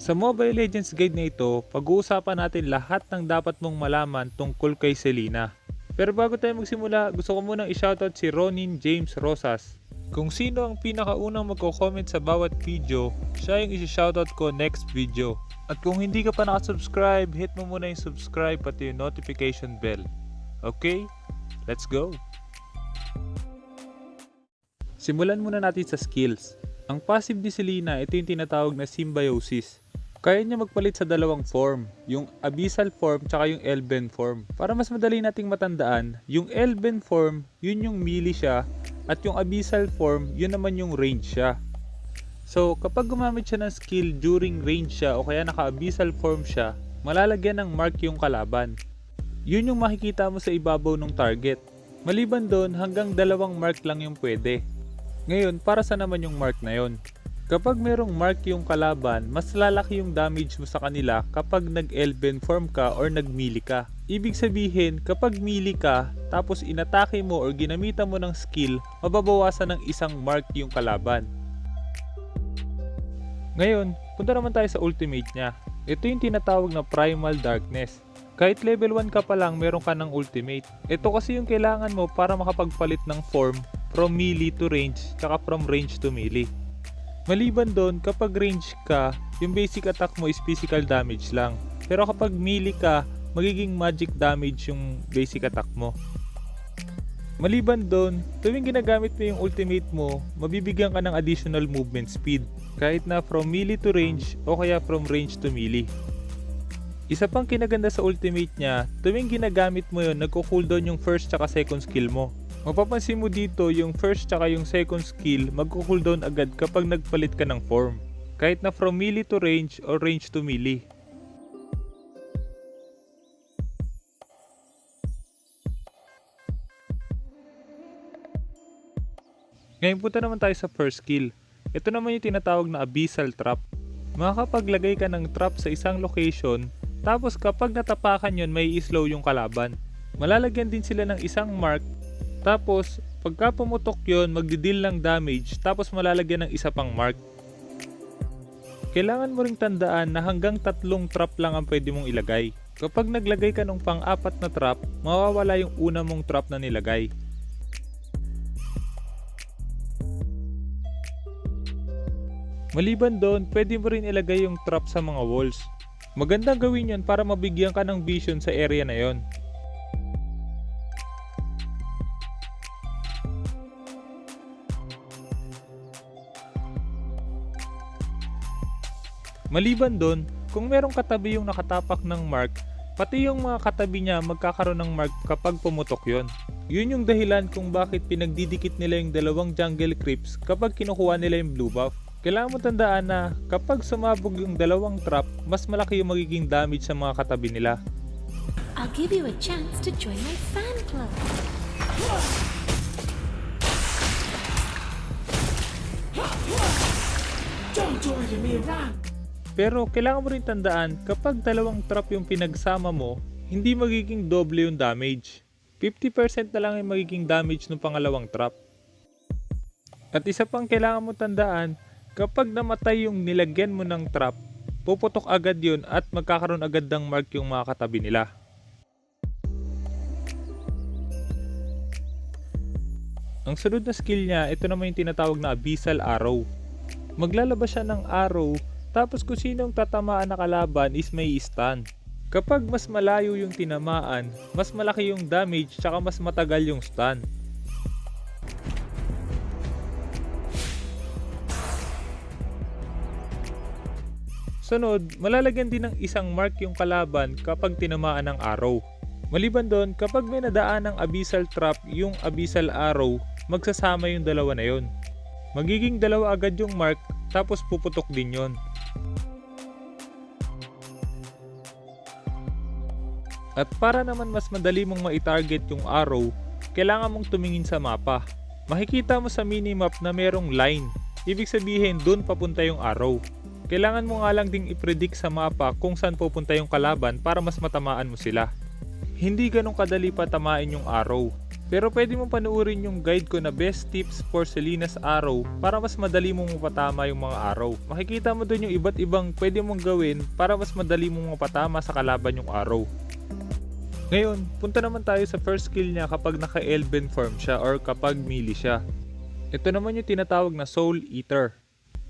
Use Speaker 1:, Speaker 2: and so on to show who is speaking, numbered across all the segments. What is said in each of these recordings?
Speaker 1: Sa Mobile Legends guide na ito, pag-uusapan natin lahat ng dapat mong malaman tungkol kay Selena. Pero bago tayo magsimula, gusto ko munang i-shoutout si Ronin James Rosas. Kung sino ang pinakaunang magko-comment sa bawat video, siya yung isi-shoutout ko next video. At kung hindi ka pa nakasubscribe, hit mo muna yung subscribe pati yung notification bell. Okay? Let's go! Simulan muna natin sa skills. Ang passive ni Selena, ito yung tinatawag na Symbiosis. Kaya niya magpalit sa dalawang form, yung Abyssal form tsaka yung Elven form. Para mas madali nating matandaan, yung Elven form, yun yung melee siya, at yung Abyssal form, yun naman yung range siya. So, kapag gumamit siya ng skill during range siya o kaya naka-Abyssal form siya, malalagyan ng mark yung kalaban. Yun yung makikita mo sa ibabaw ng target. Maliban doon, hanggang dalawang mark lang yung pwede. Ngayon, para sa naman yung mark na yon? Kapag merong mark yung kalaban, mas lalaki yung damage mo sa kanila kapag nag-Elven form ka or nag-melee ka. Ibig sabihin, kapag melee ka, tapos inatake mo or ginamitan mo ng skill, mababawasan ng isang mark yung kalaban. Ngayon, punta naman tayo sa ultimate niya. Ito yung tinatawag na Primal Darkness. Kahit level 1 ka pa lang, meron ka ng ultimate. Ito kasi yung kailangan mo para makapagpalit ng form from melee to range, tsaka from range to melee. Maliban doon, kapag range ka, yung basic attack mo is physical damage lang. Pero kapag melee ka, magiging magic damage yung basic attack mo. Maliban doon, tuwing ginagamit mo yung ultimate mo, mabibigyan ka ng additional movement speed. Kahit na from melee to range o kaya from range to melee. Isa pang kinaganda sa ultimate niya, tuwing ginagamit mo yun, nagko-cooldown yung first tsaka second skill mo. Mapapansin mo dito yung first tsaka yung second skill magko-cooldown agad kapag nagpalit ka ng form. Kahit na from melee to range or range to melee. Ngayon punta naman tayo sa first skill. Ito naman yung tinatawag na Abyssal Trap. Makakapaglagay ka ng trap sa isang location, tapos kapag natapakan yun may i-slow yung kalaban. Malalagyan din sila ng isang mark. Tapos, pagka pumutok yun, magdideal ng damage, tapos malalagyan ng isa pang mark. Kailangan mo ring tandaan na hanggang 3 trap lang ang pwede mong ilagay. Kapag naglagay ka ng pang-4 na trap, mawawala yung una mong trap na nilagay. Maliban doon, pwede mo rin ilagay yung trap sa mga walls. Magandang gawin yun para mabigyan ka ng vision sa area na yon. Maliban doon, kung merong katabi yung nakatapak ng mark, pati yung mga katabi niya magkakaroon ng mark kapag pumutok yon. Yun yung dahilan kung bakit pinagdidikit nila yung dalawang jungle creeps kapag kinukuha nila yung blue buff. Kailangan mo tandaan na kapag sumabog yung dalawang trap, mas malaki yung magiging damage sa mga katabi nila.
Speaker 2: I'll give you a chance to join my fan club.
Speaker 3: Don't order me around.
Speaker 1: Pero kailangan mo rin tandaan, kapag dalawang trap yung pinagsama mo, hindi magiging doble yung damage. 50% na lang yung magiging damage ng pangalawang trap. At isa pang kailangan mo tandaan, kapag namatay yung nilagyan mo ng trap, puputok agad yun at magkakaroon agad ng mark yung mga katabi nila. Ang sunod na skill niya, ito naman yung tinatawag na Abyssal Arrow. Maglalabas siya ng arrow, tapos kung sinong tatamaan na kalaban is may stun. Kapag mas malayo yung tinamaan, mas malaki yung damage tsaka mas matagal yung stun. Sunod, malalagyan din ng isang mark yung kalaban kapag tinamaan ng arrow. Maliban doon, kapag may nadaan ng Abyssal Trap yung Abyssal Arrow, magsasama yung dalawa na yon. Magiging dalawa agad yung mark, tapos puputok din yon. At para naman mas madali mong ma-target yung arrow, kailangan mong tumingin sa mapa. Makikita mo sa minimap na merong line. Ibig sabihin, dun papunta yung arrow. Kailangan mo nga lang ding i-predict sa mapa kung saan pupunta yung kalaban para mas matamaan mo sila. Hindi ganong kadali patamain yung arrow. Pero pwede mong panuorin yung guide ko na best tips for Selena's arrow para mas madali mong mapatama yung mga arrow. Makikita mo dun yung iba't ibang pwede mong gawin para mas madali mong mapatama sa kalaban yung arrow. Ngayon, punta naman tayo sa first skill niya kapag naka-Elven form siya or kapag melee siya. Ito naman yung tinatawag na Soul Eater.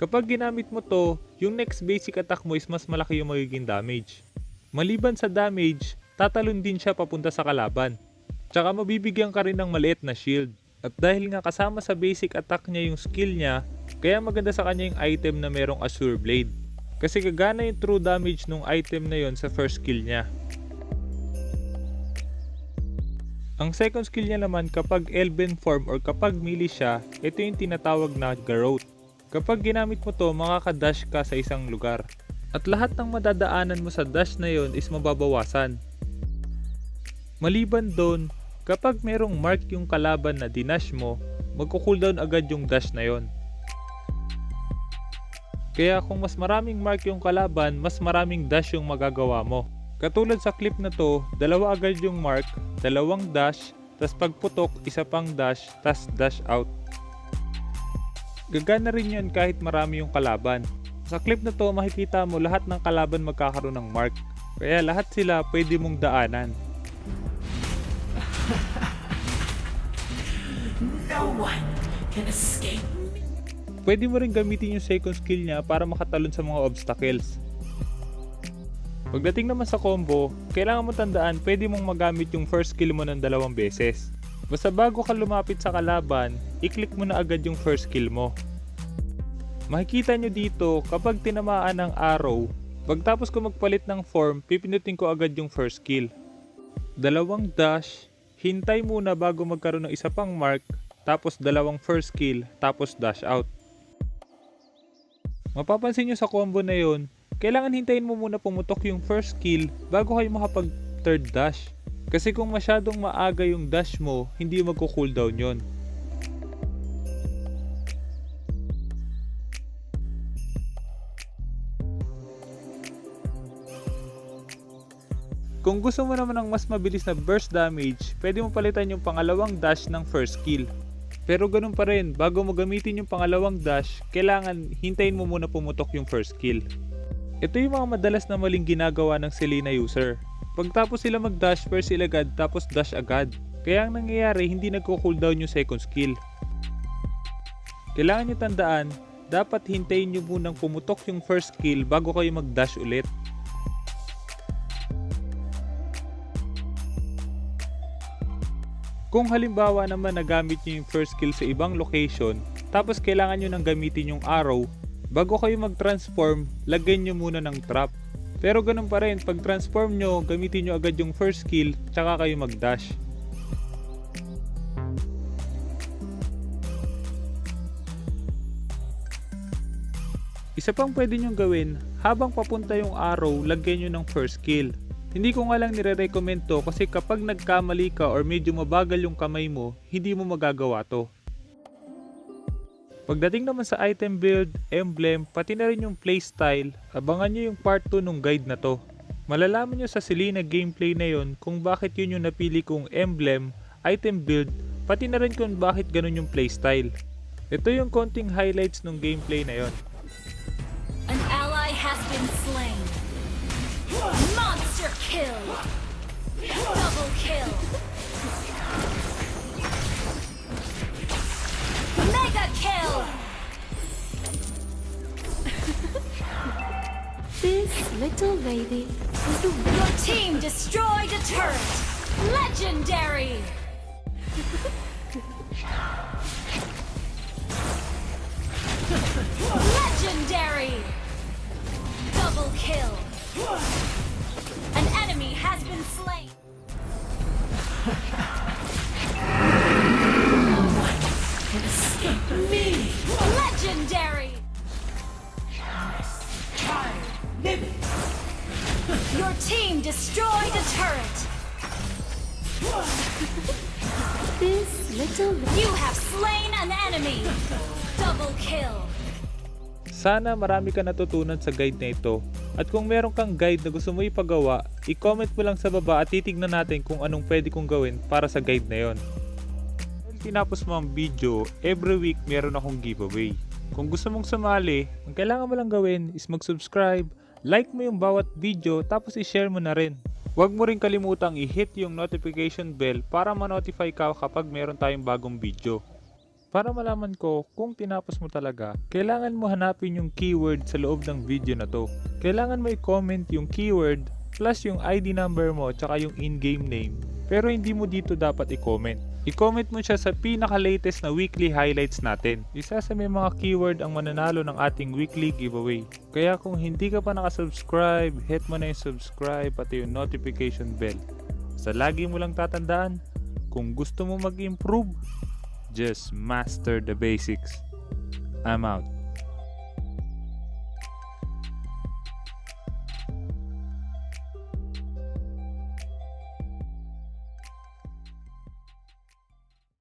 Speaker 1: Kapag ginamit mo to, yung next basic attack mo is mas malaki yung magiging damage. Maliban sa damage, tatalon din siya papunta sa kalaban. Tsaka mabibigyan ka rin ng maliit na shield. At dahil nga kasama sa basic attack niya yung skill niya, kaya maganda sa kanya yung item na merong Azure Blade. Kasi gagana yung true damage nung item na yon sa first skill niya. Ang second skill niya naman kapag Elven form or kapag melee siya, ito yung tinatawag na Garrote. Kapag ginamit mo to, makakadash ka sa isang lugar. At lahat ng madadaanan mo sa dash na yon is mababawasan. Maliban doon, kapag merong mark yung kalaban na dinash mo, magko-cooldown agad yung dash na yon. Kaya kung mas maraming mark yung kalaban, mas maraming dash yung magagawa mo. Katulad sa clip na to, dalawa agad yung mark, dalawang dash, tas pagputok, isa pang dash, tas dash out. Gagana rin yan kahit marami yung kalaban. Sa clip na to, makikita mo lahat ng kalaban magkakaroon ng mark. Kaya lahat sila pwede mong daanan.
Speaker 3: No one can escape.
Speaker 1: Pwede mo rin gamitin yung second skill niya para makatalon sa mga obstacles. Pagdating naman sa combo, kailangan mo tandaan pwede mong magamit yung first skill mo ng 2 beses. Basta bago ka lumapit sa kalaban, i-click mo na agad yung first skill mo. Makikita nyo dito kapag tinamaan ng arrow, pagtapos ko magpalit ng form, pipinutin ko agad yung first skill. 2 dash, hintay muna bago magkaroon ng isa pang mark, tapos 2 first skill, tapos dash out. Mapapansin nyo sa combo na yon, kailangan hintayin mo muna pumutok yung first skill bago kayo makapag third dash. Kasi kung masyadong maaga yung dash mo, hindi magko-cooldown yon. Kung gusto mo naman ng mas mabilis na burst damage, pwede mo palitan yung pangalawang dash ng first skill. Pero ganun pa rin, bago mo gamitin yung pangalawang dash, kailangan hintayin mo muna pumutok yung first skill. Ito yung mga madalas na maling ginagawa ng Selena user. Pagtapos sila mag-dash, first skill agad, tapos dash agad. Kaya ang nangyayari, hindi nagko-cooldown yung second skill. Kailangan nyo tandaan, dapat hintayin nyo munang pumutok yung first skill bago kayo mag-dash ulit. Kung halimbawa naman nagamit nyo yung first skill sa ibang location, tapos kailangan nyo nang gamitin yung arrow, bago kayo mag-transform, lagyan nyo muna ng trap. Pero ganun pa rin, pag transform nyo, gamitin nyo agad yung first skill, tsaka kayo mag-dash. Isa pang pwede nyo gawin, habang papunta yung arrow, lagyan nyo ng first skill. Hindi ko nga lang nire-recommend to kasi kapag nagkamali ka or medyo mabagal yung kamay mo, hindi mo magagawa to. Pagdating naman sa item build, emblem, pati na rin yung playstyle, abangan nyo yung part 2 nung guide na to. Malalaman nyo sa Selena gameplay na yon kung bakit yun yung napili kong emblem, item build, pati na rin kung bakit ganun yung playstyle. Ito yung konting highlights nung gameplay na yon.
Speaker 4: An ally has been slain. Monster kill. Double kill. Mega kill.
Speaker 2: This little lady is the
Speaker 4: Your team destroyed a turret. Legendary. Legendary. Double kill. An enemy has been slain.
Speaker 3: Can escape me.
Speaker 4: Legendary.
Speaker 3: Living.
Speaker 4: Your team destroyed a turret.
Speaker 2: this little
Speaker 4: You have slain an enemy. Double kill.
Speaker 1: Sana marami ka natutunan sa guide na ito. At kung meron kang guide na gusto mo ipagawa, i-comment mo lang sa baba at titignan natin kung anong pwede kong gawin para sa guide na yon. tinapos mo ang video, every week meron akong giveaway. Kung gusto mong sumali, ang kailangan mo lang gawin is mag-subscribe, like mo yung bawat video, tapos i-share mo na rin. Huwag mo rin kalimutang i-hit yung notification bell para ma-notify ka kapag meron tayong bagong video. Para malaman ko kung tinapos mo talaga, kailangan mo hanapin yung keyword sa loob ng video na to. Kailangan mo i-comment yung keyword plus yung ID number mo tsaka yung in-game name. Pero hindi mo dito dapat i-comment. I-comment mo siya sa pinaka-latest na weekly highlights natin. Isa sa may mga keyword ang mananalo ng ating weekly giveaway. Kaya kung hindi ka pa nakasubscribe, hit mo na yung subscribe pati yung notification bell. Sa lagi mo lang tatandaan, kung gusto mo mag-improve, just master the basics. I'm out.